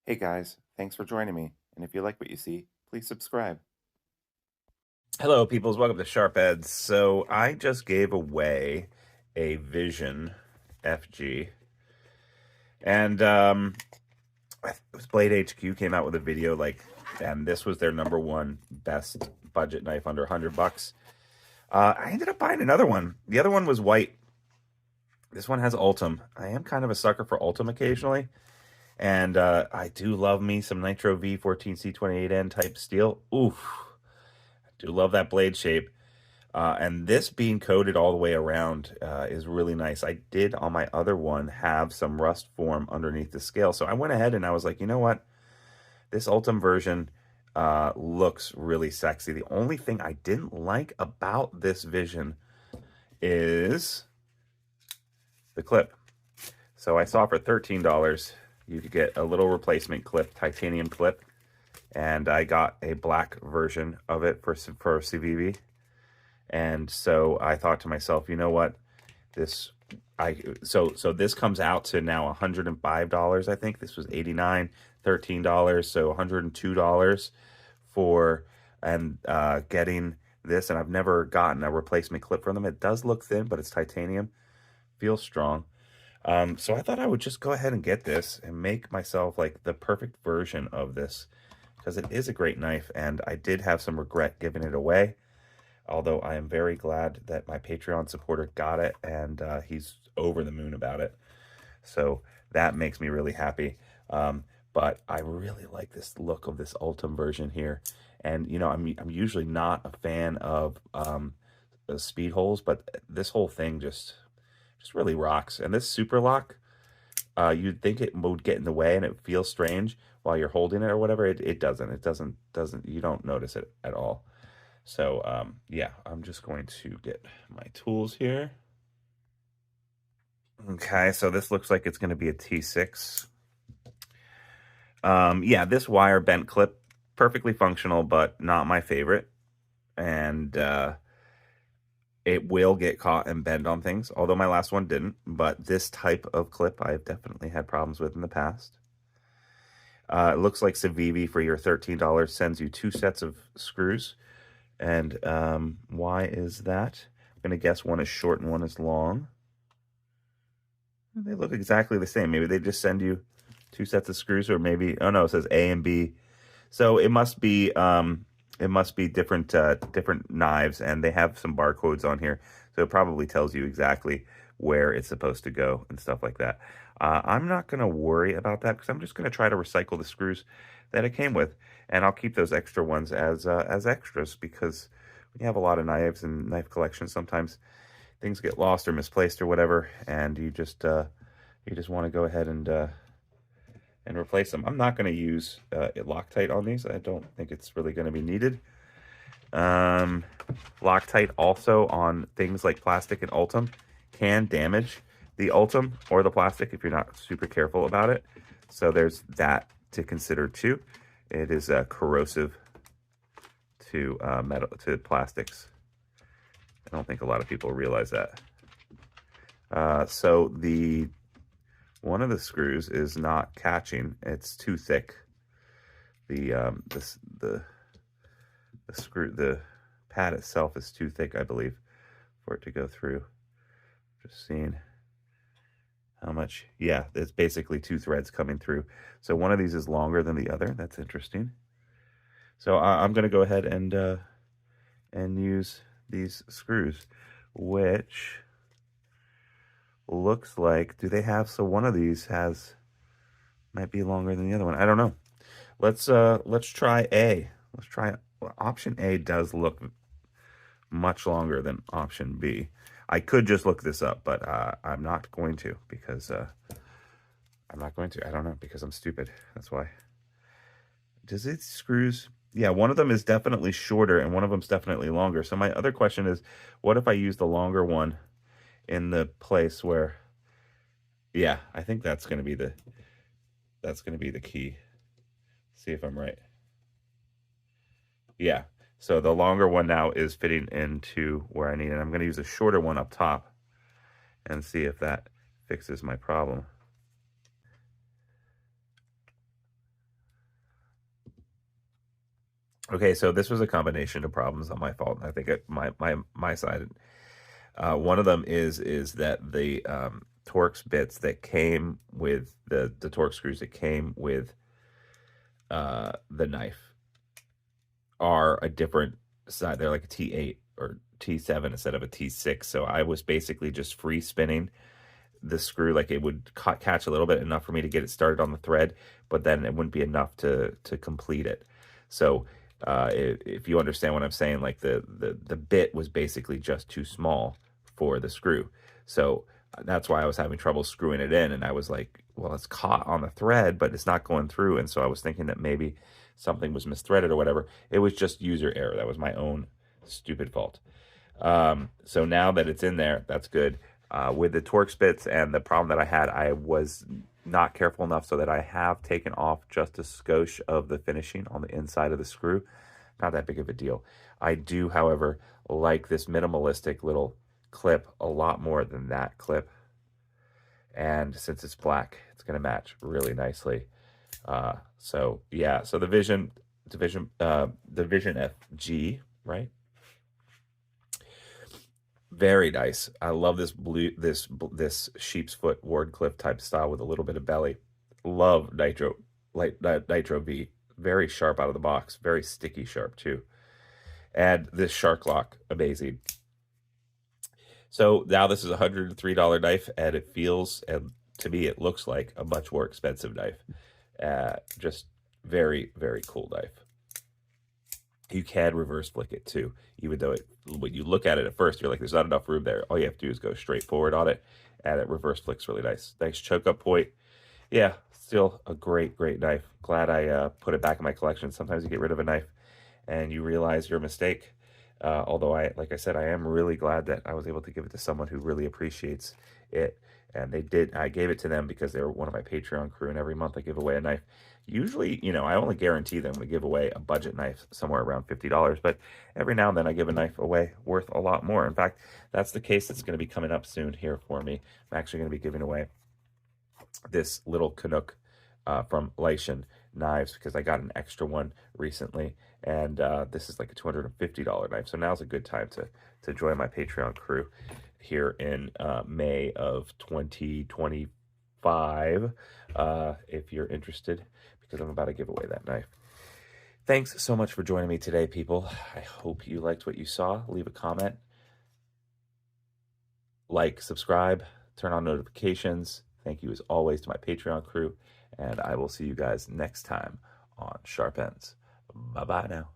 Hey guys, thanks for joining me. And if you like what you see, please subscribe. Hello, peoples. Welcome to Sharp Eds. So I just gave away a Vision FG, and it was Blade HQ came out with a video and this was their number one best budget knife under $100. I ended up buying another one. The other one was white. This one has Ultem. I am kind of a sucker for Ultem occasionally, and I do love me some Nitro V14C28N type steel. Oof, I do love that blade shape. And this being coated all the way around is really nice. I did on my other one have some rust form underneath the scale. So I went ahead and I was like, you know what? This Ultim version looks really sexy. The only thing I didn't like about this Vision is the clip. So I saw for $13, you could get a little replacement clip, titanium clip. And I got a black version of it for Civivi. And so I thought to myself, you know what? So this comes out to now $105. I think this was $89, $13, so $102 for getting this. And I've never gotten a replacement clip from them. It does look thin, but it's titanium, feels strong. So I thought I would just go ahead and get this and make myself like the perfect version of this, because it is a great knife, and I did have some regret giving it away. Although I am very glad that my Patreon supporter got it, and he's over the moon about it. So that makes me really happy. But I really like this look of this Ultim version here. And, you know, I'm usually not a fan of the speed holes, but this whole thing just really rocks. And this super lock, you'd think it would get in the way and it feels strange while you're holding it or whatever. It doesn't. It doesn't, you don't notice it at all. So, yeah, I'm just going to get my tools here. Okay, so this looks like it's going to be a T6. Yeah, this wire bent clip, perfectly functional, but not my favorite. And it will get caught and bend on things, although my last one didn't. But this type of clip I've definitely had problems with in the past. It looks like Civivi for your $13 sends you 2 sets of screws. And why is that? I'm going to guess one is short and one is long. They look exactly the same. Maybe they just send you 2 sets of screws, or maybe, oh no, it says A and B. So it must be different different knives, and they have some barcodes on here. So it probably tells you exactly where it's supposed to go and stuff like that. I'm not going to worry about that because I'm just going to try to recycle the screws that it came with, and I'll keep those extra ones as extras, because when you have a lot of knives and knife collections, sometimes things get lost or misplaced or whatever, and you just want to go ahead and replace them. I'm not going to use Loctite on these. I don't think it's really going to be needed. Loctite also on things like plastic and Ultem can damage the Ultem or the plastic if you're not super careful about it. So there's that to consider too. It is corrosive to plastics. I don't think a lot of people realize that. So one of the screws is not catching. It's too thick. The pad itself is too thick, I believe, for it to go through. Just seeing how much. Yeah, it's basically 2 threads coming through. So one of these is longer than the other. That's interesting. So I'm going to go ahead and use these screws, which looks like, do they have, so one of these might be longer than the other one. I don't know. Let's try A. Let's try option A. Does look much longer than option B. I could just look this up, but I'm not going to, because I'm not going to. I don't know, because I'm stupid. That's why. Does it screws? Yeah, one of them is definitely shorter and one of them's definitely longer. So my other question is, what if I use the longer one in the place where, yeah, I think that's going to be the key. See if I'm right. Yeah, so the longer one now is fitting into where I need it. I'm going to use a shorter one up top and see if that fixes my problem. Okay, so this was a combination of problems on my fault. I think my side. One of them is that the Torx bits that came with the Torx screws that came with the knife are a different side. They're like a T8 or T7 instead of a T6. So I was basically just free spinning the screw, like it would catch a little bit, enough for me to get it started on the thread, but then it wouldn't be enough to complete it. So if you understand what I'm saying, like the bit was basically just too small for the screw. So that's why I was having trouble screwing it in, and I was like, well, it's caught on the thread, but it's not going through. And so I was thinking that maybe something was misthreaded or whatever. It was just user error. That was my own stupid fault. So now that it's in there, that's good. With the Torx bits and the problem that I had, I was not careful enough so that I have taken off just a skosh of the finishing on the inside of the screw. Not that big of a deal. I do, however, like this minimalistic little clip a lot more than that clip. And since it's black, it's going to match really nicely. So yeah, so the Vision FG, right? Very nice. I love this blue, this sheep's foot Wardcliffe type style with a little bit of belly. Love Nitro V. Very sharp out of the box. Very sticky sharp too. And this shark lock, amazing. So now this is a $103 knife, and it feels, and to me, it looks like a much more expensive knife. Just very, very cool knife. You can reverse flick it too, even though when you look at it at first, you're like, there's not enough room there. All you have to do is go straight forward on it, and it reverse flicks really nice. Nice choke up point. Yeah, still a great, great knife. Glad I put it back in my collection. Sometimes you get rid of a knife and you realize your mistake. Although like I said, I am really glad that I was able to give it to someone who really appreciates it. And they did. I gave it to them because they were one of my Patreon crew, and every month I give away a knife. Usually, I only guarantee them to give away a budget knife somewhere around $50, but every now and then I give a knife away worth a lot more. In fact, that's the case that's going to be coming up soon here for me. I'm actually going to be giving away this little Canuck from Leishan Knives because I got an extra one recently, and this is like a $250 knife. So now's a good time to join my Patreon crew here in May of 2025 if you're interested, because I'm about to give away that knife. Thanks so much for joining me today, people. I hope you liked what you saw. Leave a comment, like, subscribe, turn on notifications. Thank you as always to my Patreon crew, and I will see you guys next time on Sharp Ends. Bye-bye now.